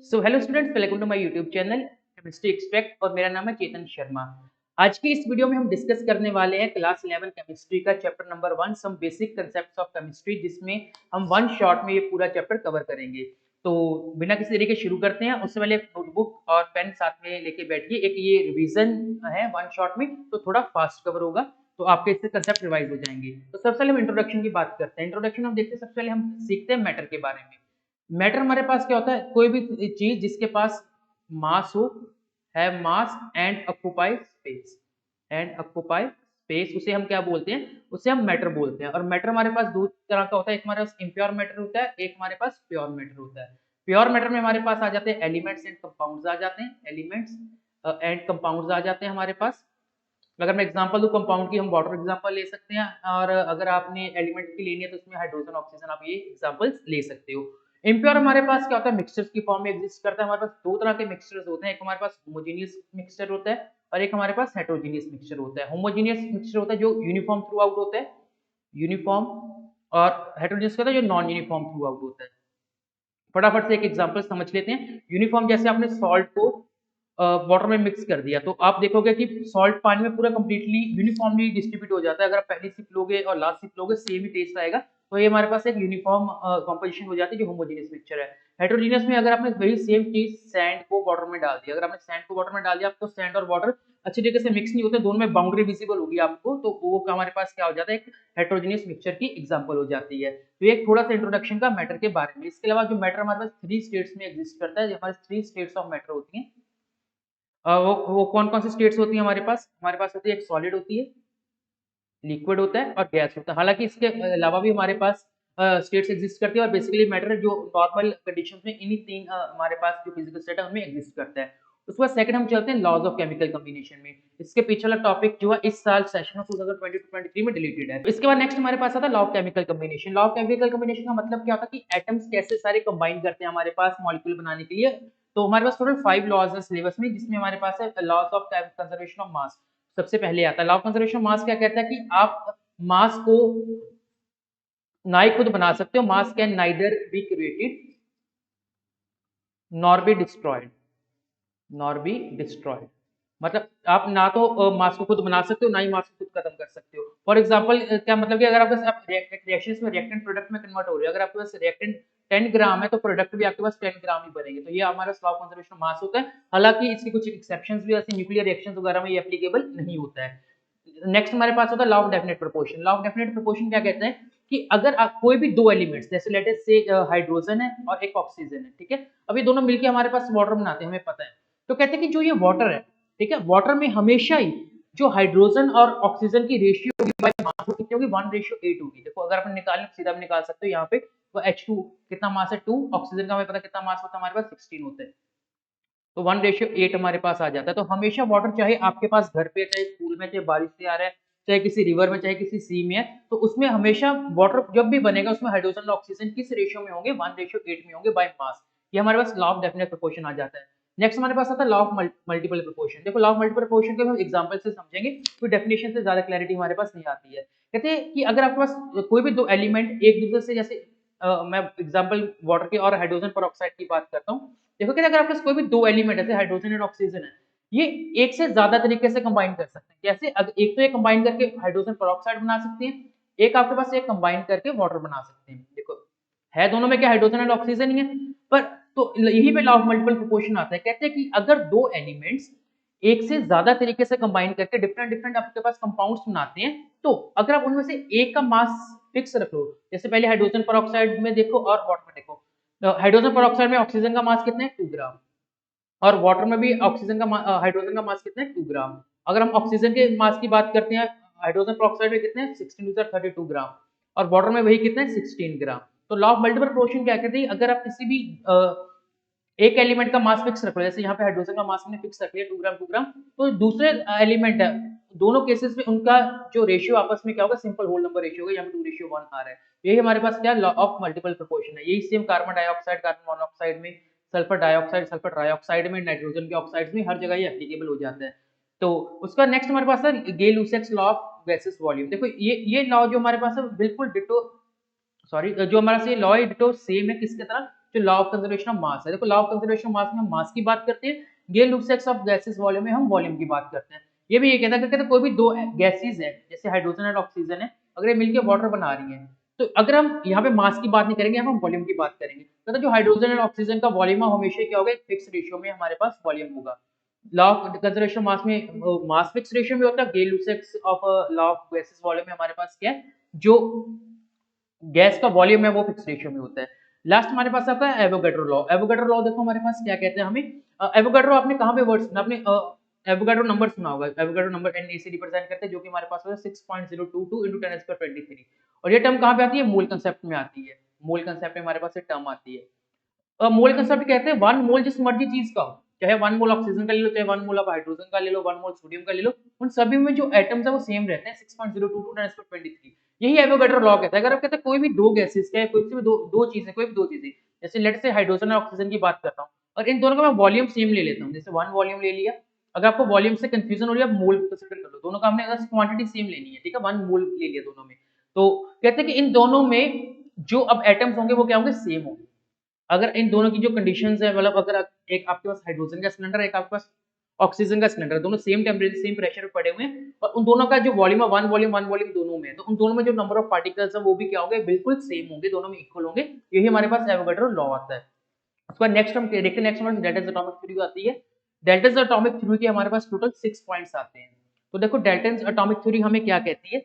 So hello students, welcome to my YouTube channel chemistry extract और मेरा नाम है चेतन शर्मा। आज की इस वीडियो में हम डिस्कस करने वाले हैं क्लास 11 केमिस्ट्री का chapter number 1 some basic concepts of chemistry, जिसमें हम वन शॉट में ये पूरा चैप्टर कवर करेंगे। तो बिना किसी देरी के शुरू करते हैं। उससे पहले नोटबुक और पेन साथ में लेके बैठिए। एक ये रिवीजन है वन शॉट में, तो थोड़ा फास्ट कवर होगा, तो आपके इससे कंसेप्ट रिवाइज हो जाएंगे। तो सबसे पहले हम इंट्रोडक्शन की बात करते हैं। इंट्रोडक्शन हम देखते हैं, सबसे पहले हम सीखते हैं मैटर के बारे में। मैटर हमारे पास क्या होता है? कोई भी चीज जिसके पास मास हो, है मास एंड ऑक्यूपाई स्पेस, उसे हम क्या बोलते हैं? उसे हम मैटर बोलते हैं। और मैटर हमारे पास दो तरह का होता है, एक हमारे पास इम्प्योर मैटर होता है, एक हमारे पास प्योर मैटर होता है। प्योर मैटर में हमारे पास आ जाते हैं एलिमेंट्स एंड कंपाउंड्स आ जाते हैं, हमारे पास। अगर मैं एग्जांपल दूं कंपाउंड की, हम वाटर एग्जांपल ले सकते हैं, और अगर आपने एलिमेंट की लेनी है तो उसमें हाइड्रोजन ऑक्सीजन, आप ये एग्जांपल्स ले सकते हो। इम्प्योर हमारे पास क्या होता है? मिक्सचर्स की फॉर्म में एग्जिस्ट करता है। हमारे पास दो तरह के मिक्सचर्स होते हैं, एक हमारे पास होमोजेनियस मिक्सचर होता है और एक हमारे पास हेटेरोजेनियस मिक्सचर होता है। होमोजेनियस मिक्सचर होता है जो यूनिफॉर्म थ्रू आउट होता है, यूनिफॉर्म, और हेटेरोजेनियस होता है जो नॉन यूनिफॉर्म थ्रू आउट होता है। फटाफट से एक एग्जांपल समझ लेते हैं। यूनिफॉर्म, जैसे आपने सॉल्ट को वाटर में मिक्स कर दिया, तो आप देखोगे कि सॉल्ट पानी में पूरा कंप्लीटली यूनिफॉर्मली डिस्ट्रीब्यूट हो जाता है। अगर आप पहली सिप लोगे और लास्ट सिप लोगे, सेम ही टेस्ट आएगा। तो ये हमारे पास एक यूनिफॉर्म कॉम्पोजिशन हो जाती है, जो होमोजेनियस मिक्सचर है। हेटेरोजेनियस में अगर आपने वही सेम चीज सैंड को वाटर में डाल दिया, अगर आपने सैंड को वाटर में डाल दिया, आपको सैंड और वाटर अच्छी तरीके से मिक्स नहीं होते, दोनों में बाउंड्री विजिबल होगी आपको, तो वो हमारे पास क्या हो जाता है? एक हेटेरोजेनियस मिक्सचर की एग्जांपल हो जाती है। तो एक थोड़ा सा इंट्रोडक्शन का मैटर के बारे में। इसके अलावा जो मैटर हमारे पास थ्री स्टेट्स में एग्जिस्ट करता है, हमारे थ्री स्टेट्स ऑफ मैटर होती हैं। वो कौन कौन सी स्टेट्स होती है हमारे पास? हमारे पास होती है, एक सॉलिड होती है, लिक्विड होता है और गैस होता है। हालांकि इसके अलावा भी हमारे पास स्टेट्स एग्जिस्ट करती है, और बेसिकली मैटर जो नॉर्मल कंडीशंस में इन्हीं तीन हमारे पास जो फिजिकल स्टेट है उनमें एग्जिस्ट करता है। उसके बाद सेकंड हम चलते हैं लॉज ऑफ केमिकल कॉम्बिनेशन में। इसके पीछे वाला टॉपिक जो है इस साल सेशन ऑफ 2020-23 में डिलीटेड है। इसके बाद नेक्स्ट हमारे पास आता है law of chemical combination. Law of chemical combination का मतलब क्या होता है कि एटम्स कैसे सारे कंबाइन करते हैं हमारे पास मॉलिक्यूल बनाने के लिए। तो हमारे पास टोटल 5 लॉज है सिलेबस में, जिसमें हमारे पास है laws of conservation of mass. सबसे पहले आता है law of conservation of mass. क्या कहता है कि आप मास को ना ही खुद बना सकते हो, मास can neither be created nor be destroyed, मतलब आप ना तो मास को खुद बना सकते हो, ना ही मास को खुद खत्म कर सकते हो। फॉर एग्जांपल क्या मतलब कि अगर आप रिएक्शंस में रिएक्टेंट प्रोडक्ट में कन्वर्ट हो रहे हो, अगर आपके पास रिएक्टेंट 10 ग्राम है तो प्रोडक्ट भी आपके पास 10 ग्राम ही बनेंगे। तो ये हमारा लॉ ऑफ कंजर्वेशन ऑफ मास होता है। हालांकि इसकी कुछ एक्सेप्शंस भी, ऐसे न्यूक्लियर रिएक्शंस वगैरह में ये एप्लीकेबल नहीं होता है। नेक्स्ट हमारे पास होता है law of definite proportion. Law of definite proportion क्या कहते हैं कि अगर आप कोई भी दो एलिमेंट्स, जैसे लेट अस से हाइड्रोजन है और एक ऑक्सीजन है, ठीक है, अब ये दोनों मिलकर हमारे पास वाटर बनाते हैं, हमें पता है। तो कहते हैं कि जो ये वाटर है, ठीक है, वाटर में हमेशा ही जो हाइड्रोजन और ऑक्सीजन की रेशियो होगी बाय मास, वो कितनी होगी? 1:8 होगी। देखो अगर अपन निकालने सीधा भी निकाल सकते हो यहाँ पे, तो H2 कितना मास है? 2। ऑक्सीजन का हमें पता कितना मास होता है? हमारे पास 16 होता है। तो 1:8 हमारे पास आ जाता है। तो हमेशा वाटर, चाहे आपके पास घर पे, चाहे स्कूल में, चाहे बारिश से आ रहा है, चाहे किसी रिवर में, चाहे किसी सी में है, तो उसमें हमेशा वाटर जब भी बनेगा उसमें हाइड्रोजन और ऑक्सीजन किस रेशियो में होंगे? 1:8 में होंगे बाय मास। ये हमारे पास लॉ ऑफ डेफिनेट प्रोपोर्शन आ जाता है। नेक्स्ट हमारे पास आता है लॉ ऑफ मल्टीपल प्रोपोर्शन। देखो लॉ ऑफ मल्टीपल प्रोपोर्शन को हम एग्जांपल से समझेंगे, तो डेफिनेशन से ज्यादा क्लैरिटी हमारे पास नहीं आती है। कहते हैं कि अगर आपके पास कोई भी दो एलिमेंट एक दूसरे से, जैसे मैं एग्जांपल वाटर के और हाइड्रोजन पेरोक्साइड की बात करता हूँ। देखो कि अगर आपके पास कोई भी दो एलिमेंट है, हाइड्रोजन और ऑक्सीजन है, ये एक से ज्यादा तरीके से कंबाइन कर सकते हैं। जैसे एक तो ये कंबाइन करके हाइड्रोजन पेरोक्साइड बना सकते हैं, एक आपके पास एक कंबाइन करके वाटर बना सकते हैं। देखो है दोनों में क्या? हाइड्रोजन एंड ऑक्सीजन ही है। पर तो यही पे लॉ ऑफ मल्टीपल प्रोपोर्शन आता है। कहते हैं कि अगर दो एलिमेंट्स एक से ज्यादा तरीके से कंबाइन करके डिफरेंट डिफरेंट आपके पास कंपाउंड्स बनाते हैं, तो अगर आप उनमें से एक का मास फिक्स रख लो, जैसे पहले हाइड्रोजन पेरोक्साइड में देखो और वाटर में देखो, तो हाइड्रोजन पेरोक्साइड में ऑक्सीजन का मास कितना है? 2 ग्राम, और वाटर में भी ऑक्सीजन का हाइड्रोजन का मास कितना है? 2 ग्राम। अगर हम ऑक्सीजन के मास की बात करते हैं, हाइड्रोजन पेरोक्साइड में कितने हैं? 16 × 10⁻32 ग्राम, और वाटर में वही कितना है? 16 ग्राम। तो लॉ ऑफ मल्टीपल प्रोपोर्शन क्या कहते हैं? अगर आप किसी भी एक एलिमेंट का मास फिक्स रख लो, जैसे यहाँ पे हाइड्रोजन का मास हमने फिक्स रख लिया 2 ग्राम, तो दूसरे एलिमेंट है, दोनों केसेस में उनका जो रेशियो आपस में क्या होगा? सिंपल होल नंबर रेशियो होगा। यहाँ पे 2:1 आ रहा है। यही हमारे पास क्या? लॉ ऑफ मल्टीपल प्रोपोर्शन है। यही same carbon dioxide, carbon monoxide में, सल्फर डाइऑक्साइड, सल्फर ट्राइऑक्साइड में, नाइट्रोजन के ऑक्साइड्स में, हर जगह ये एप्लीकेबल हो जाता है। तो उसका नेक्स्ट हमारे पास है Gay-Lussac's law of gases volume. देखो ये लॉ जो हमारे पास है बिल्कुल डिटो, सॉरी, जो हमारा से लॉ है डिटो सेम है किसके तरह? जो लॉ ऑफ कंजर्वेशन ऑफ मास है। देखो लॉ ऑफ कंजर्वेशन ऑफ मास में हम मास की बात करते हैं, गेल लुसेक्स ऑफ गैसेस वॉल्यूम में हम वॉल्यूम की बात करते हैं। ये भी ये कहता है कि कहते कोई भी दो गैसेस है जैसे हाइड्रोजन और ऑक्सीजन है, अगर ये मिलकर वाटर बना रही है, तो अगर हम यहाँ पे मास की बात नहीं करेंगे, हम वॉल्यूम की बात करेंगे। तो जो हाइड्रोजन और ऑक्सीजन का वॉल्यूम है हमेशा क्या होगा, एक फिक्स रेशियो में हमारे पास वॉल्यूम होगा। लॉ ऑफ कंजर्वेशन मास में मास फिक्स रेशियो में होता है, Gay Lussac's of law of gases volume में हमारे पास क्या है, जो गैस का वॉल्यूम है वो फिक्स रेशियो में होता है। लास्ट हमारे पास आता है एवोगैड्रो लॉ। एवोगैड्रो लॉ देखो हमारे पास क्या कहते हैं हमें, एवोगैड्रो आपने कहाँ पे वर्ड सुना, आपने एवोगैड्रो नंबर सुना होगा। एवोगैड्रो नंबर एन से रिप्रेजेंट करते हैं, जो कि हमारे पास होता है 6.022 × 10⁻23। और ये टर्म कहाँ पे आती है, मोल कंसेप्ट में आती है। मोल कंसेप्ट में हमारे पास ये टर्म आती है। मोल कंसेप्ट कहते हैं 1 मोल जिस मर्जी चीज का हो, चाहे 1 मोल ऑक्सीजन का ले लो, चाहे 1 मोल ऑफ हाइड्रोजन का ले लो, 1 मोल सोडियम का ले लो, उन सभी में जो एटम्स है वो सेम रहते हैं, 6.022 × 10⁻23। यही एवोगैड्रो लॉ कहता है। अगर आप कहते हैं कोई भी दो गैसेस का, कोई भी दो चीजें, कोई भी दो चीजें, जैसे लेट्स से हाइड्रोजन और ऑक्सीजन की बात करता हूँ, और इन दोनों का मैं वॉल्यूम सेम ले लेता हूँ, जैसे 1 वॉल्यूम ले लिया। अगर आपको वॉल्यूम से कंफ्यूजन हो रही है, आप मोल कंसीडर कर लो, दोनों का हमने अगर क्वांटिटी सेम लेनी है, ठीक है, 1 मोल ले लिया दोनों में, तो कहते हैं कि इन दोनों में जो अब एटम्स होंगे वो क्या होंगे, सेम होंगे। अगर इन दोनों की जो कंडीशंस है, मतलब अगर एक आपके पास हाइड्रोजन का सिलेंडर है, एक आपके पास ऑक्सीजन का सिलेंडर, दोनों सेम टेम्परेचर सेम प्रेशर पे पड़े हुए हैं, और उन दोनों का जो वॉल्यूम है, वन वॉल्यूम दोनों में है, तो उन दोनों में जो नंबर ऑफ पार्टिकल्स है वो भी क्या होंगे, बिल्कुल सेम होंगे, दोनों में इक्वल होंगे। यही हमारे पास एवोगैड्रो लॉ आता है। उसके बाद नेक्स्ट हम देखते हैं, नेक्स्ट हमारे डेल्टन एटॉमिक थ्योरी आती है। डेल्टन एटॉमिक थ्योरी के हमारे पास टोटल 6 पॉइंट्स आते हैं। तो देखो डेल्टन एटॉमिक थ्योरी हमें क्या कहती है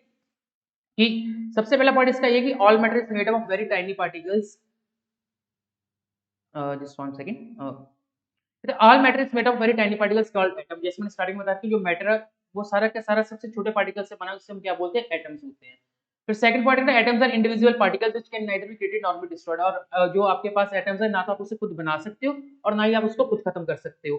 कि सबसे पहला पॉइंट इसका ये कि all matter is made up of very tiny particles, just 1 second, all matter is made of very tiny particles called atom. जैसे मैंने स्टार्टिंग में बताया कि जो मैटर है वो सारा का सारा सबसे छोटे पार्टिकल से बना है, उससे हम क्या बोलते हैं, एटम्स होते हैं। फिर सेकंड पॉइंट है atoms are individual particles which can neither be created nor be destroyed. और जो आपके पास एटम्स है, ना तो आप उसे खुद बना सकते हो और ना ही आप उसको खुद खत्म कर सकते हो।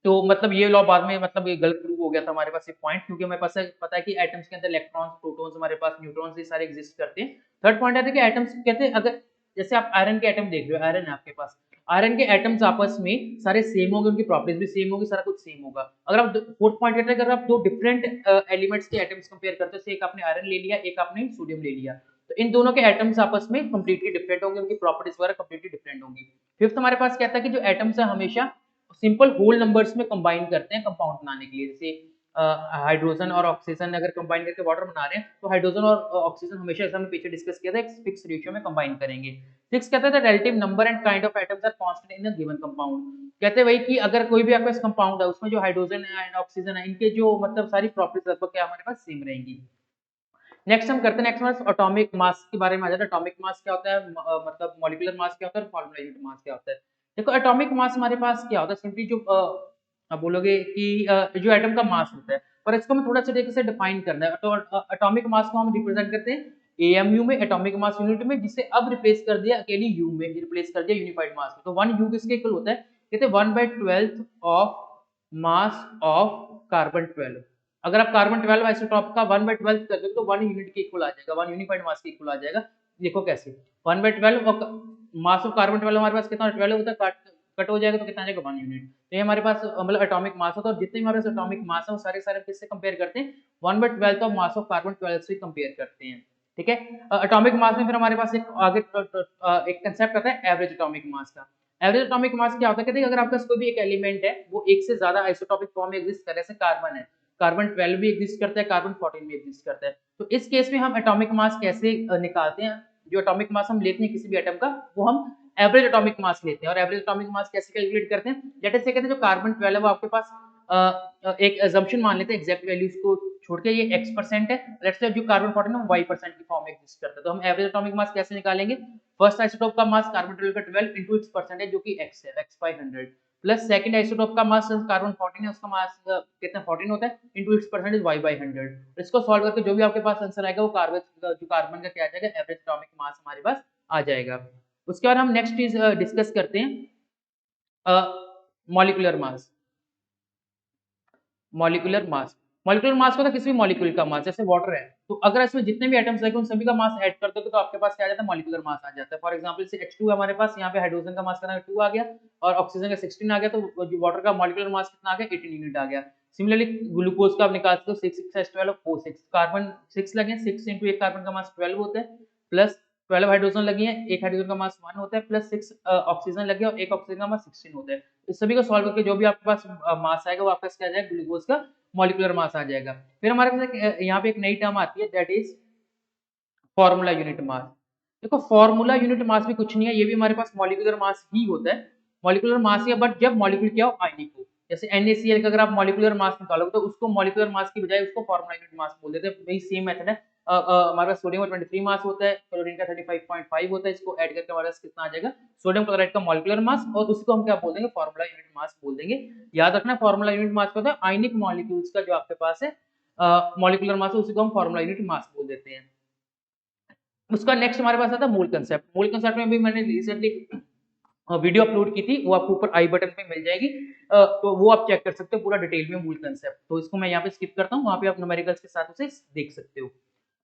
तो मतलब ये लॉ बाद में मतलब ये गलत प्रूव हो गया था हमारे पास ये पॉइंट, क्योंकि हमें पास पता है कि एटम्स के अंदर इलेक्ट्रॉन्स, प्रोटॉन्स, हमारे पास न्यूट्रॉन्स, ये सारे एग्जिस्ट करते हैं। थर्ड पॉइंट है कि एटम्स कहते हैं, अगर जैसे आप आयरन के एटम देख रहे हो, आयरन है आपके पास, आयरन के एटम्स आपस में सारे सेम होंगे, उनकी प्रॉपर्टीज भी सेम होगी, सारा कुछ सेम होगा। अगर आप फोर्थ पॉइंट कहते हैं, अगर आप दो डिफरेंट एलिमेंट्स के एटम्स कंपेयर करते हैं, एक आपने आयरन ले लिया, एक आपने सोडियम ले लिया, तो इन दोनों के एटम्स आपस में कंप्लीटली डिफरेंट होंगे, उनकी प्रॉपर्टीज वगैरह कंप्लीटली डिफरेंट होंगी। फिफ्थ हमारे पास कहता है कि जो एटम्स है हमेशा सिंपल होल नंबर्स में कंबाइन करते हैं कंपाउंड बनाने के लिए। जैसे हाइड्रोजन और ऑक्सीजन अगर कंबाइन करके वाटर बना रहे हैं, तो हाइड्रोजन और ऑक्सीजन हमेशा, जैसे हमने पीछे डिस्कस किया था, एक फिक्स रेशियो में कंबाइन करेंगे। सिक्स कहता है relative number and kind of atoms are constant in a given compound. कहते हैं भाई कि अगर कोई भी आपके पास कंपाउंड है, उसमें जो हाइड्रोजन एंड ऑक्सीजन है, इनके जो मतलब सारी प्रॉपर्टीज लगभग क्या हमारे पास सेम रहेंगी। नेक्स्ट हम करते हैं, नेक्स्ट हमारे एटॉमिक मास के बारे में आ जाता है। एटॉमिक मास क्या होता है, मतलब मॉलिक्यूलर मास क्या होता है, फॉर्मूला यूनिट मास क्या होता है। देखो एटॉमिक मास हमारे पास क्या होता है, सिंपली जो आप बोलोगे कि जो एटम का मास होता है, पर इसको हमें थोड़ा सा तरीके से डिफाइन करना है। तो एटॉमिक मास को हम रिप्रेजेंट करते हैं एएमयू में, एटॉमिक मास यूनिट में, जिसे अब रिप्लेस कर दिया अकेली यू में, रिप्लेस कर दिया यूनिफाइड मास में। तो 1 यू किसके इक्वल होता है, कहते हैं 1/12 ऑफ मास ऑफ कार्बन 12। अगर आप कार्बन 12 आइसोटॉप का 1/12 कर दो तो 1 यूनिट के इक्वल आ जाएगा, 1 यूनिफाइड मास के इक्वल आ जाएगा। देखो कैसे, 1/12 और मास ऑफ कार्बन 12 हमारे पास कितना 12 होता है, कट हो जाएगा तो कितना आ जाएगा, 1 यूनिट। तो ये हमारे पास मतलब एटॉमिक मास होता है, और जितने हमारे पास एटॉमिक मास है वो सारे सारे किससे कंपेयर करते हैं, 1/12 ऑफ मास ऑफ कार्बन 12 से कंपेयर करते हैं। ठीक है, एटॉमिक मास में फिर हमारे पास एक आगे एक कंसेप्ट आता है एवरेज एटॉमिक मास का। एवरेज एटॉमिक मास क्या होता है, कहते हैं अगर आपके पास कोई भी एक एलिमेंट है वो एक से ज्यादा आइसोटॉपिक फॉर्म में एग्जिस्ट कर रहा है, जैसे कार्बन है, कार्बन 12 भी एग्जिस्ट करता है, कार्बन 14 भी एग्जिस्ट करता है, तो इस केस में हम एटॉमिक मास कैसे निकालते हैं, जो एटॉमिक मास हम लेते हैं किसी भी एटम का, वो हम एवरेज एटॉमिक मास लेते हैं। और एवरेज एटॉमिक मास कैसे कैलकुलेट करते हैं, लेट अस से कहते हैं जो कार्बन 12 है वो आपके पास एक अजम्पशन मान लेते हैं, एग्जैक्ट वैल्यूज को छोड़ के, ये x% है, लेट्स से जो कार्बन 14 है वो y% की फॉर्म में एग्जिस्ट करता है। तो हम एवरेज एटॉमिक मास कैसे निकालेंगे, फर्स्ट आइसोटोप का मास कार्बन 12 का 12 into its परसेंटेज जो कि x है, x/100, प्लस सेकंड आइसोटोप का मास कार्बन 14 है, उसका मास कितना 14 होता है, into its परसेंटेज y/100। इसको सॉल्व करके जो भी आपके पास आंसर आएगा वो कार्बन का क्या आ जाएगा, एवरेज एटॉमिक मास हमारे पास आ जाएगा। उसके बाद हम नेक्स्ट चीज डिस्कस करते हैं molecular mass. Molecular mass, molecular mass होता है किसी भी मॉलिक्यूल का मास, जैसे वाटर है, तो अगर इसमें जितने भी एटम्स लगे उन सभी का मास ऐड कर दोगे तो आपके पास क्या आ जाता है, मॉलिक्यूलर मास आ जाता है। फॉर एग्जांपल से H2 है हमारे पास, यहाँ पे हाइड्रोजन का मास कितना 2 आ गया और ऑक्सीजन का 16 आ गया, तो जो वाटर का मॉलिक्यूलर मास कितना आ गया, 18 यूनिट आ गया। सिमिलरली ग्लूकोज का आप निकाल सकते हो 6 6 12 4 6, कार्बन 6 लगे, 6 into 1 कार्बन का मास 12 होता है, प्लस 12 हाइड्रोजन लगी है, एक हाइड्रोजन का मास 1 होता है, प्लस 6 ऑक्सीजन लगे और एक ऑक्सीजन का मास 16 होता है। इस सभी को सॉल्व करके जो भी आपके पास मास आएगा वो आपके पास क्या आ जाएगा, ग्लूकोज का मॉलिक्यूलर मास आ जाएगा। फिर हमारे पास यहाँ पे एक नई टर्म आती है, that is formula unit mass. देखो फॉर्मूला यूनिट मास भी कुछ नहीं है, ये भी हमारे पास मॉलिक्यूलर मास ही होता है, मॉलिक्यूलर मास ही है, बट जब मॉलिक्यूल क्या हो, आयनिक हो। जैसे NaCl का अगर आप मॉलिक्यूलर मास निकालोगे तो उसको मॉलिक्यूलर मास की बजाय उसको फॉर्मूला यूनिट मास बोल देते हैं। वही सेम मेथड है। हमारे पास सोडियम का 23 मास होता है, क्लोरीन का 35.5 होता है, इसको ऐड करके हमारे पास कितना आ जाएगा, सोडियम क्लोराइड का मॉलिक्यूलर मास, और उसको हम क्या बोल देंगे, फॉर्मूला यूनिट मास बोल देंगे। याद रखना फॉर्मूला यूनिट मास क्या होता है, आयनिक मॉलिक्यूल्स का जो आपके पास है मॉलिक्यूलर मास है, उसी को हम फॉर्मूला यूनिट मास बोल देते हैं। उसका नेक्स्ट हमारे पास आता है मोल कंसेप्ट। मोल कंसेप्ट में भी मैंने रिसेंटली वीडियो अपलोड की थी, वो आपको ऊपर आई बटन पे मिल जाएगी, तो वो आप चेक कर सकते हो पूरा डिटेल में मोल कंसेप्ट। तो इसको मैं यहाँ पे स्किप करता हूँ, वहाँ पे आप न्यूमेरिकल्स के साथ उसे देख सकते हो।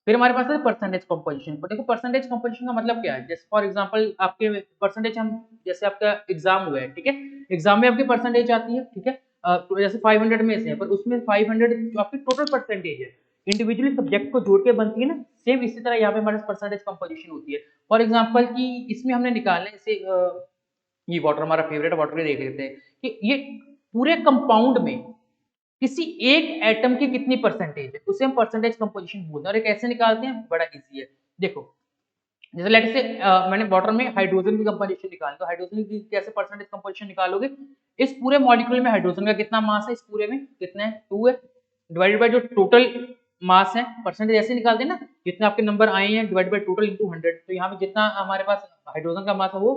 फिर हमारे पास है परसेंटेज कंपोजिशन। तो देखो परसेंटेज कंपोजिशन का मतलब क्या है, जैसे फॉर एग्जांपल आपके परसेंटेज हम, जैसे आपका एग्जाम हुआ है, ठीक है, एग्जाम में आपकी परसेंटेज आती है, ठीक है, तो जैसे 500 में से है, पर उसमें 500 जो आपकी टोटल परसेंटेज है, इंडिविजुअली सब्जेक्ट को जोड़ के बनती है ना, सेम इसी तरह यहाँ पे हमारे परसेंटेज कंपोजिशन होती है। फॉर एग्जांपल कि इसमें हमने निकालना है, जैसे ये वाटर हमारा फेवरेट वाटर, ये देख लेते हैं कि ये पूरे कंपाउंड में किसी एक एटम की कितनी परसेंटेज है, उसे हम परसेंटेज कंपोजिशन बोलते हैं। और ये कैसे निकालते हैं, बड़ा इजी है। देखो जैसे लेट से मैंने वाटर में हाइड्रोजन की कंपोजिशन निकाली, तो हाइड्रोजन की कैसे परसेंटेज कंपोजिशन निकालोगे, इस पूरे मॉलिक्यूल में हाइड्रोजन का कितना मास है, इस पूरे में कितना है, 2 है, डिवाइडेड बाय जो टोटल मास है, परसेंटेज ऐसे निकालते हैं ना, जितने आपके नंबर आए हैं डिवाइड बाय टोटल इनटू 100। तो यहाँ पे जितना हमारे पास हाइड्रोजन का मास है वो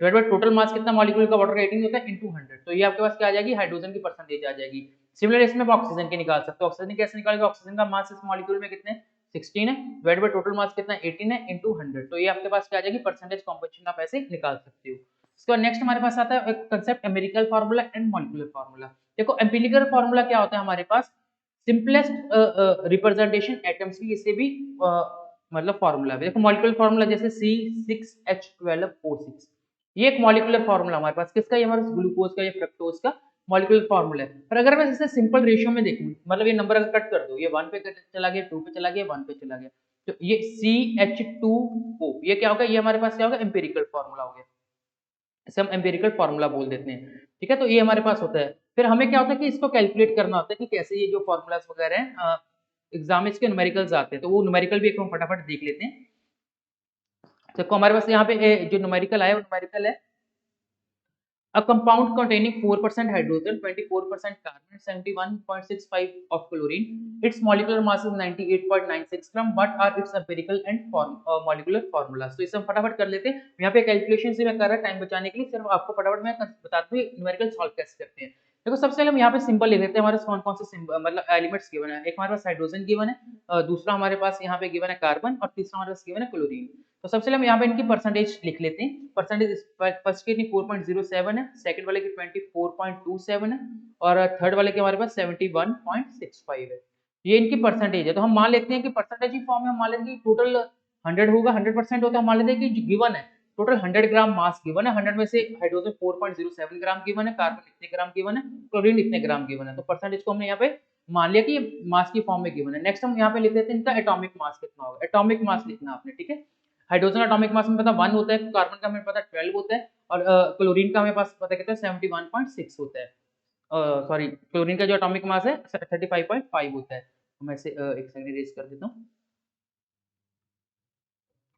डिवाइड बाय टोटल मास कितना मॉलिक्यूल का वाटर का 18 होता है इनटू 100, तो ये आपके पास क्या आ जाएगी, हाइड्रोजन की परसेंटेज आ जाएगी। सिमिलर इसमें आप ऑक्सीजन की निकाल सकते हो। ऑक्सीजन कैसे निकालेंगे, ऑक्सीजन का मास इस मॉलिक्यूल में कितने 16 है, डिवाइड बाय टोटल मास कितना 18 है इनटू 100, तो ये आपके पास क्या आ जाएगी, परसेंटेज कंपोजिशन आप ऐसे निकाल सकते हो। इसके बाद नेक्स्ट हमारे पास आता है एक concept empirical formula and molecular formula. देखो एम्पिरिकल फार्मूला क्या होता है, हमारे पास सिंपलेस्ट रिप्रेजेंटेशन एटम्स की, इसे भी मतलब फार्मूला है। देखो मॉलिक्यूलर फार्मूला जैसे C6H12O6, ये एक मॉलिक्यूलर फार्मूला हमारे पास किसका, ये हमारे ग्लूकोज का या फ्रक्टोज का मॉलिक्यूलर फार्मूला है। पर अगर मैं इसे सिंपल रेशियो में देखूं, मतलब ये नंबर अगर कट कर दो, ये 1 पे चला गया, 2 पे चला गया, 1 पे चला गया, तो ये CH2O ये क्या होगा, ये हमारे पास क्या होगा, एम्पिरिकल फार्मूला हो गया, इसे हम एम्पिरिकल फार्मूला बोल देते हैं। ठीक है, तो ये हमारे पास होता है। फिर हमें क्या होता है कि इसको कैलकुलेट करना होता है कि कैसे ये जो फार्मूलाज वगैरह हैं एग्जाम में इसके न्यूमेरिकल्स आते हैं, तो वो न्यूमेरिकल भी एक हम फटाफट देख लेते हैं। तो हमारे पास यहाँ पे जो न्यूमेरिकल आया वो न्यूमेरिकल है, a compound containing 4% hydrogen, 24% carbon, 71.65 of chlorine. Its molecular mass is 98.96 gram. What are its empirical and molecular formulas? तो इसे हम फटाफट कर लेते हैं। यहाँ पे कैलकुलेशन से मैं कर रहा टाइम बचाने के लिए, सिर्फ आपको फटाफट मैं बता दूं न्यूमेरिकल सॉल्व कैसे करते हैं। देखो सबसे पहले हम यहाँ पे सिंबल लिख देते हैं, हमारे कौन कौन से मतलब एलिमेंट्स गिवन है। एक हमारे पास हाइड्रोजन गिवन है, दूसरा हमारे पास यहाँ पे गिवन है कार्बन, और तीसरा हमारे पास गिवन है क्लोरीन। तो सबसे पहले हम यहाँ पे इनकी परसेंटेज लिख लेते हैं। परसेंटेज फर्स्ट की 4.07 है, सेकंड वाले की 24.27 है, और थर्ड वाले के हमारे पास 71.65 है। ये इनकी परसेंटेज है। तो हम मान लेते हैं कि परसेंटेज की फॉर्म में हम मान लेते हैं कि टोटल 100 होगा, 100% होता है, हम मान लेते हैं कि जो गिवन है टोटल 100 ग्राम मास गिवन है, 100 में से हाइड्रोजन 4.07 ग्राम गिवन है, कार्बन इतने ग्राम गिवन है, क्लोरीन इतने ग्राम गिवन है। तो परसेंटेज को हमने यहाँ पे मान लिया कि मास की फॉर्म में गिवन है। नेक्स्ट हम यहाँ पे लिख लेते हैं इनका एटॉमिक मास कितना होगा। एटॉमिक मास लिखना आपने, ठीक है। हाइड्रोजन एटॉमिक मास में पता 1 होता है, कार्बन का हमें पता 12 होता है, और क्लोरीन का हमें पास पता कितना 71.6 होता है। सॉरी, क्लोरीन का जो एटॉमिक मास है 35.5 होता है। मैं इसे एक सेकंड इरेज कर देता हूँ,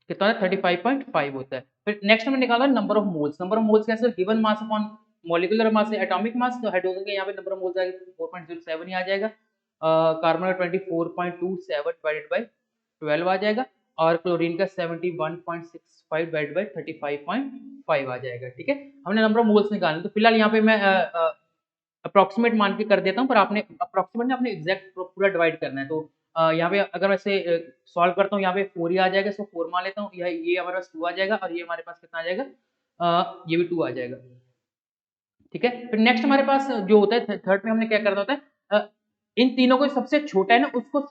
कितना है 35.5 होता है। फिर नेक्स्ट हमें निकालना है number of moles. Number of moles कैसे, given mass upon molecular mass है एटॉमिक मास, तो हाइड्रोजन के यहाँ पे नंबर ऑफ मोल्स आएगा 4.07 ही आ जाएगा, कार्बन का 24.27 डिवाइडेड बाय 12 आ जाएगा, और क्लोरीन का 71.65 डिवाइडेड बाय 35.5 आ जाएगा। ठीक है, हमने नंबर ऑफ मोल्स निकालने, तो फिलहाल यहाँ पे मैं अप्रोक्सीमेट मान के कर देता हूँ, पर आपने अप्रोक्सीमेट ने अपने एग्जैक्ट पूरा डिवाइड करना है। तो यहाँ पे अगर वैसे सॉल्व करता हूँ, यहाँ पे 4 ही आ जाएगा, इसको 4 मान लेता हूँ, ये हमारे पास 2 आ जाएगा, और ये हमारे पास कितना आ जाएगा, ये भी 2 आ जाएगा। ठीक है, फिर नेक्स्ट हमारे पास जो होता है थर्ड में हमने क्या करना होता है, इन तीनों को सबसे छोटा है ना उसको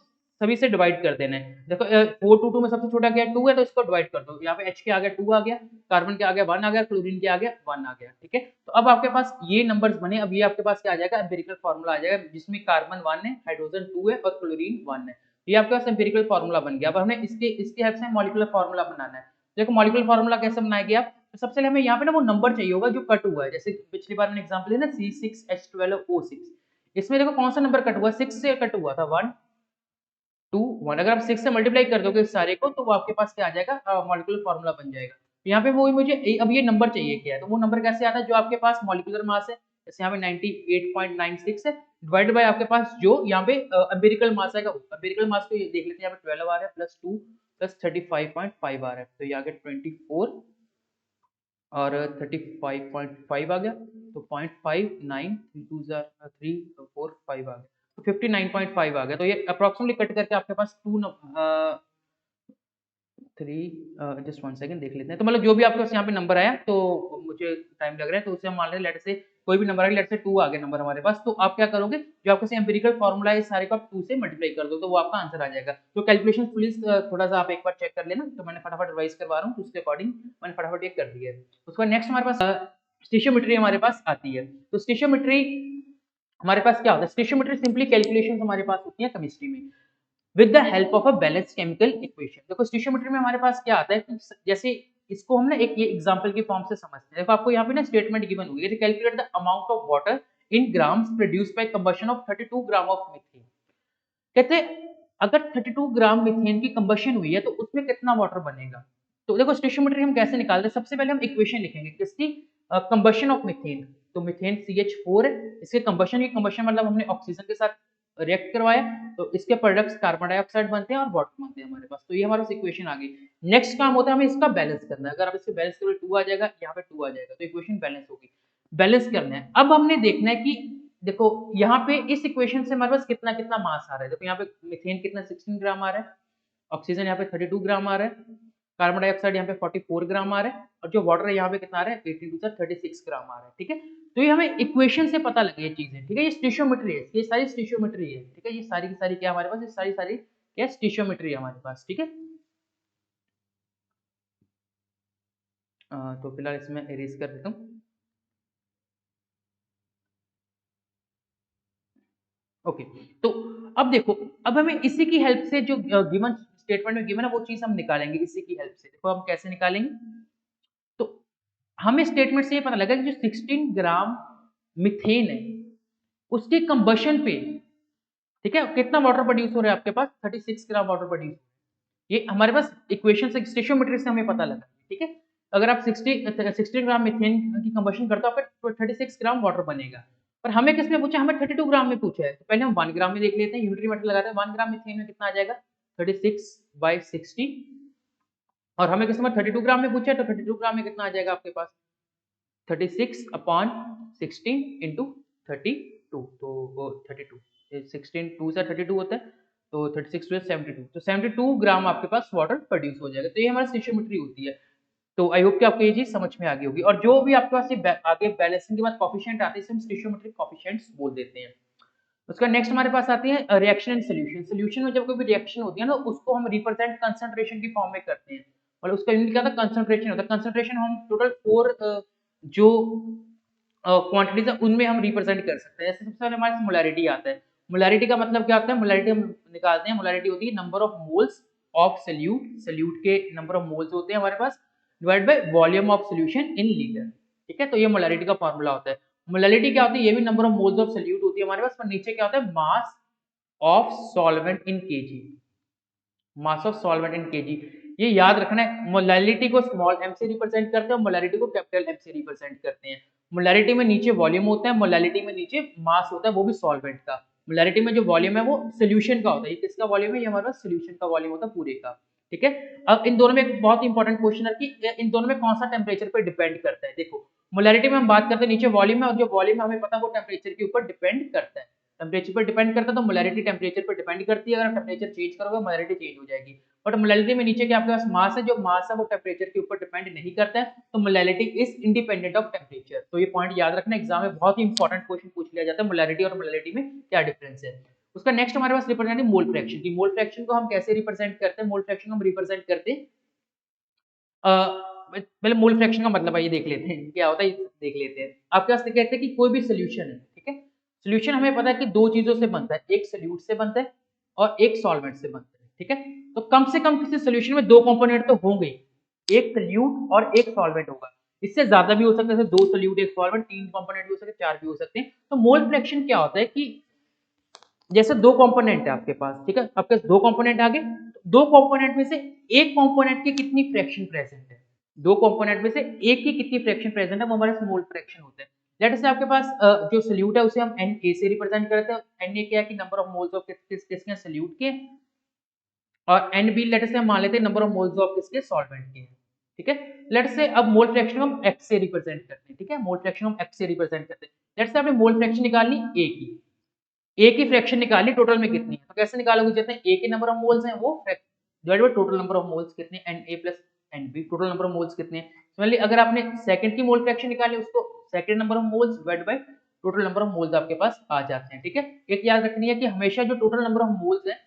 सभी से डिवाइड कर देना है। देखो 4 to 2 में सबसे छोटा क्या है, 2 है, तो इसको डिवाइड कर दो। यहाँ पे H के आ गया 2 आ गया, कार्बन के आ गया 1 आ गया, क्लोरीन के आ गया 1 आ गया। ठीक है, तो अब आपके पास ये नंबर्स बने। अब ये आपके पास क्या आ जाएगा, एम्पिरिकल फार्मूला आ जाएगा, जिसमें कार्बन 1 है, हाइड्रोजन 2 है, और क्लोरीन 1 है। ये आपके पास एम्पिरिकल फार्मूला बन गया। अब हमें इसके हेल्प से मॉलिक्यूलर फार्मूला बनाना है। देखो मॉलिक्यूलर फार्मूला कैसे बनाएंगे आप, तो सबसे पहले हमें यहाँ पे ना वो नंबर चाहिए होगा जो कट हुआ है, जैसे पिछली बार मैंने एग्जांपल दिया ना C6H12O6, इसमें देखो कौन सा नंबर कट हुआ, 6 से कट हुआ था, 1 2 1। अगर आप 6 से मल्टीप्लाई कर दोगे इस सारे को तो वो आपके पास क्या आ जाएगा, मॉलिक्यूलर फार्मूला बन जाएगा। तो यहाँ पे वो मुझे अब ये नंबर चाहिए क्या है, तो वो नंबर कैसे आता है, जो आपके पास मॉलिक्यूलर मास है, जैसे यहाँ पे 98.96 है, डिवाइड बाय आपके पास जो यहाँ पे एम्पिरिकल मास आएगा, एम्पिरिकल मास को ये देख लेते हैं, यहाँ पे 12 आ रहा है प्लस 2 प्लस 35.5 आ रहा है, तो ये आ गया 24 और 35.5 आ गया, तो 0.59 2 3 4 5 आ गया, तो 59.5 आ गया। तो ये अप्रोक्सीमेटली कट करके आपके पास 3 जस्ट 1 सेकंड देख लेते हैं। तो मतलब जो भी आपके पास यहाँ पे नंबर आया, तो मुझे टाइम लग रहा है, तो उसे हम मान लें, लेट से कोई भी नंबर आएगा, लेट से 2 आ गया नंबर हमारे पास, तो आप क्या करोगे, जो आपके एम्पिरिकल फार्मूला है सारे को आप 2 से मल्टीप्लाई कर दो, तो वो आपका आंसर आ जाएगा। तो कैलकुलेशन प्लीज थोड़ा सा आप एक बार चेक कर लेना, तो मैंने फटाफट रिवाइज करवा रहा हूँ, तो उसके अकॉर्डिंग मैंने फटाफट ये कर दिया है। उसके बाद नेक्स्ट हमारे पास स्टिशियोमेट्री हमारे पास आती है। तो स्टिशियोमेट्री हमारे पास क्या होता है, स्टिशियोमेट्री सिंपली कैलकुलेशन हमारे पास होती है केमिस्ट्री में with the help of a balanced chemical equation. देखो स्टिशियोमेट्री में हमारे पास क्या आता है कि जैसे इसको हम ना एक ये एग्जांपल की फॉर्म से समझते हैं। देखो आपको यहाँ पे ना स्टेटमेंट गिवन हुई है, calculate the amount of water in grams produced by combustion of 32 gram of methane. कहते हैं अगर 32 ग्राम मीथेन की कंबशन हुई है तो उसमें कितना वाटर बनेगा। तो देखो स्टिशियोमेट्री हम कैसे निकालते हैं, सबसे पहले हम इक्वेशन लिखेंगे किसकी, कंबशन ऑफ मीथेन। तो मीथेन CH4 है, इसके कंबशन की कंबशन मतलब हमने ऑक्सीजन के साथ रिएक्ट करवाया, तो इसके प्रोडक्ट्स कार्बन डाइऑक्साइड बनते हैं और वाटर बनते हैं हमारे पास। तो ये हमारे पास इक्वेशन आ गई। नेक्स्ट काम होता है हमें इसका बैलेंस करना है, अगर आप इसके बैलेंस करोगे 2 आ जाएगा, यहाँ पे 2 आ जाएगा, तो इक्वेशन बैलेंस होगी। बैलेंस करना है, अब हमने देखना है कि देखो यहाँ पे इस इक्वेशन से हमारे पास कितना कितना मास आ रहा है। देखो यहाँ पे मीथेन कितना 16 ग्राम आ रहा है, ऑक्सीजन यहाँ पे 32 ग्राम आ रहा है, कार्बन डाइऑक्साइड यहाँ पे 44 ग्राम आ रहा है, और जो वाटर है यहाँ पे कितना आ रहा है 18 टू 36 ग्राम आ रहा है। ठीक है, तो ये हमें इक्वेशन से पता लगे ये चीजें। ठीक है, ये स्टिशियोमेट्री है, ये सारी स्टिशियोमेट्री है। ठीक है, ये सारी की सारी क्या हमारे पास, ये सारी सारी क्या स्टिशियोमेट्री है हमारे पास। ठीक है, तो फिलहाल इसमें इरेज कर देता हूँ। ओके, तो अब देखो, अब हमें इसी की हेल्प से जो गिवन स्टेटमेंट में गिवन है वो चीज हम निकालेंगे इसी की हेल्प से। देखो हम कैसे निकालेंगे, तो हमें स्टेटमेंट से ये पता लगा कि जो 16 ग्राम मिथेन है उसके कंबशन पे, ठीक है, कितना वाटर प्रोड्यूस हो रहा है आपके पास, 36 ग्राम वाटर प्रोड्यूस। ये हमारे पास इक्वेशन से स्टिशियोमेट्री से हमें पता लगा। ठीक है, अगर आप 16 ग्राम मीथेन की कंबशन करते हो आपका 36 ग्राम वाटर बनेगा। पर हमें किस में पूछा, हमें 32 ग्राम में पूछा है, तो पहले हम 1 ग्राम में देख लेते हैं, यूनिटरी मेथड लगाते हैं। 1 ग्राम मीथेन में कितना आ जाएगा 36/60, और हमें किस में 32 ग्राम में पूछा है, तो 32 ग्राम में कितना आ जाएगा आपके पास 36/16 इंटू 32, तो वो 32, 16 2 से 32 होता है, तो 36 टू 72, तो 72 ग्राम आपके पास वाटर प्रोड्यूस हो जाएगा। तो ये हमारी स्टिशियोमेट्री होती है। तो आई होप कि आपको ये चीज समझ में आ गई होगी। और जो भी आपके पास ये आगे बैलेंसिंग के बाद कोफिशिएंट आते हैं इसे हम स्टिशियोमेट्रिक कोफिशिएंट्स बोल देते हैं। उसका नेक्स्ट हमारे पास आती है रिएक्शन एंड सॉल्यूशन। सॉल्यूशन में जब कोई भी रिएक्शन होती है ना, उसको हम रिप्रेजेंट कंसंट्रेशन की फॉर्म में करते हैं, और उसका यूनिट क्या था, कंसंट्रेशन होता है। कंसंट्रेशन हम टोटल 4 जो क्वांटिटीज है उनमें हम रिप्रेजेंट कर सकते हैं। जैसे सबसे पहले हमारे पास मोलैरिटी आता है। मोलैरिटी का मतलब क्या होता है, मोलैरिटी हम निकालते हैं, मोलैरिटी होती है number of moles of solute, solute के नंबर ऑफ मोल्स होते हैं हमारे पास, divide by volume of solution in litre. ठीक है, तो ये मोलैरिटी का फॉर्मूला होता है। मोलैरिटी क्या होती है, ये भी number of moles of solute होती है हमारे पास, पर नीचे क्या होता है, mass of solvent in KG, mass of solvent in KG. ये याद रखना है, मोलैलिटी को स्मॉल m से रिप्रेजेंट करते हैं, मोलैलिटी को कैपिटल M से रिप्रेजेंट करते हैं। मोलैलिटी में नीचे वॉल्यूम होता है, मोलैलिटी में नीचे मास होता है, वो भी सॉल्वेंट का। मोलैलिटी में जो वॉल्यूम है वो सोल्यूशन का होता है। ये किसका वॉल्यूम है, ये हमारे पास सोल्यूशन का वॉल्यूम होता है पूरे का। ठीक है, अब इन दोनों में एक बहुत इंपॉर्टेंट क्वेश्चन है कि इन दोनों में कौन सा टेम्परेचर पर डिपेंड करता है। देखो मोलैलिटी में हम बात करते हैं नीचे वॉल्यूम है, और जो वॉल्यूम है हमें पता है वो टेम्परेचर के ऊपर डिपेंड करता है। टेम्परेचर पर डिपेंड करता है, तो मोलैरिटी टेम्परेचर पर डिपेंड करती है। अगर टेम्परेचर चेंज करोगे मोलैरिटी चेंज हो जाएगी। बट मोलैलिटी में नीचे क्या आपके पास मास है, जो मास है वो टेम्परेचर के ऊपर डिपेंड नहीं करता है, तो molality is independent of temperature. तो ये पॉइंट याद रखना, एग्जाम में बहुत ही इंपॉर्टेंट क्वेश्चन पूछ लिया जाता है, मोलैलिटी और मोलैलिटी में क्या डिफरेंस है। उसका नेक्स्ट हमारे पास रिप्रेजेंट मोल फ्रैक्शन की। मोल फ्रैक्शन को हम कैसे रिप्रेजेंट करते हैं, मोल फ्रैक्शन हम रिप्रेजेंट करते हैं पहले मोल फ्रैक्शन का मतलब आइए देख लेते हैं क्या होता है, देख लेते हैं। आपके पास कहते हैं कि कोई भी सोल्यूशन है, ठीक है, सोल्यूशन हमें पता है कि दो चीजों से बनता है, एक सोल्यूट से बनता है और एक सॉल्वेंट से बनता है। ठीक है, तो कम से कम किसी सोल्यूशन में दो कंपोनेंट तो होंगे, एक सल्यूट और एक सॉल्वेंट होगा। इससे ज्यादा भी हो सकता है, जैसे 2 सल्यूट 1 सॉल्वेंट, 3 कंपोनेंट भी हो सकते हैं, 4 भी हो सकते हैं। तो मोल फ्रैक्शन क्या होता है कि जैसे 2 कंपोनेंट है आपके पास, ठीक है, आपके पास 2 कंपोनेंट आ गए, 2 कंपोनेंट में से एक कंपोनेंट की कितनी फ्रैक्शन प्रेजेंट है, 2 कंपोनेंट में से एक की कितनी फ्रैक्शन प्रेजेंट है, वो हमारे मोल फ्रैक्शन होता है। लेट से आपके पास जो सॉल्यूट है उसे हम Na से रिप्रेजेंट करते हैं। Na क्या है कि नंबर ऑफ मोल्स ऑफ किसके सॉल्यूट के, और Nb लेट से हम मान लेते हैं नंबर ऑफ मोल्स ऑफ किसके सॉल्वेंट के, ठीक है। लेट से अब मोल फ्रैक्शन हम x से रिप्रेजेंट करते हैं, ठीक है, मोल फ्रैक्शन हम x से रिप्रेजेंट करते हैं। लेट से आपने मोल फ्रैक्शन निकालनी A की फ्रैक्शन निकालनी, टोटल में कितनी है, तो कैसे निकालोगे, जितने A के नंबर ऑफ मोल्स हैं वो divide by total number of moles कितने, Na plus Nb, total number of moles कितने। सिमिलरली अगर आपने सेकंड की मोल फ्रैक्शन निकाली, उसको second number of moles divide by total number of moles आपके पास आ जाते हैं, ठीक है। एक याद रखनी है कि हमेशा जो टोटल नंबर ऑफ मोल्स है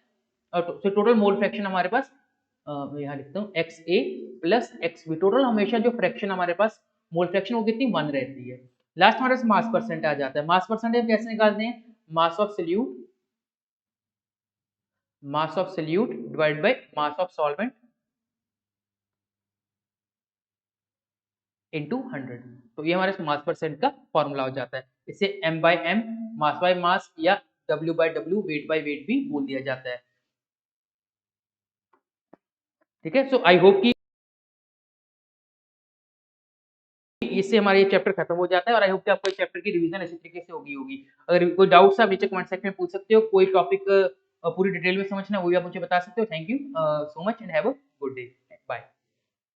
तो टोटल मोल फ्रैक्शन हमारे पास, मैं यहाँ लिखता हूँ XA प्लस XB, टोटल हमेशा जो फ्रैक्शन हमारे पास मोल फ्रैक्शन वो कितनी 1 रहती है। लास्ट हमारे पास मास परसेंट आ जाता है। मास परसेंटेज कैसे निकालते हैं, mass of solute divide by mass of solvent into 100। तो ये हमारे मास परसेंट का फॉर्मूला हो जाता है। इसे m by m, mass by mass, या w by w, weight by weight भी बोल दिया जाता है, ठीक है। सो आई होप कि इससे हमारा ये चैप्टर खत्म हो जाता है, और आई होप कि आपको इस चैप्टर की रिवीजन इसी तरीके से होगी। अगर कोई डाउट्स आप नीचे कमेंट सेक्शन में पूछ सकते हो, कोई टॉपिक पूरी डिटेल में समझना है वो भी आप मुझे बता सकते हो। Thank you so much and have a good day, bye.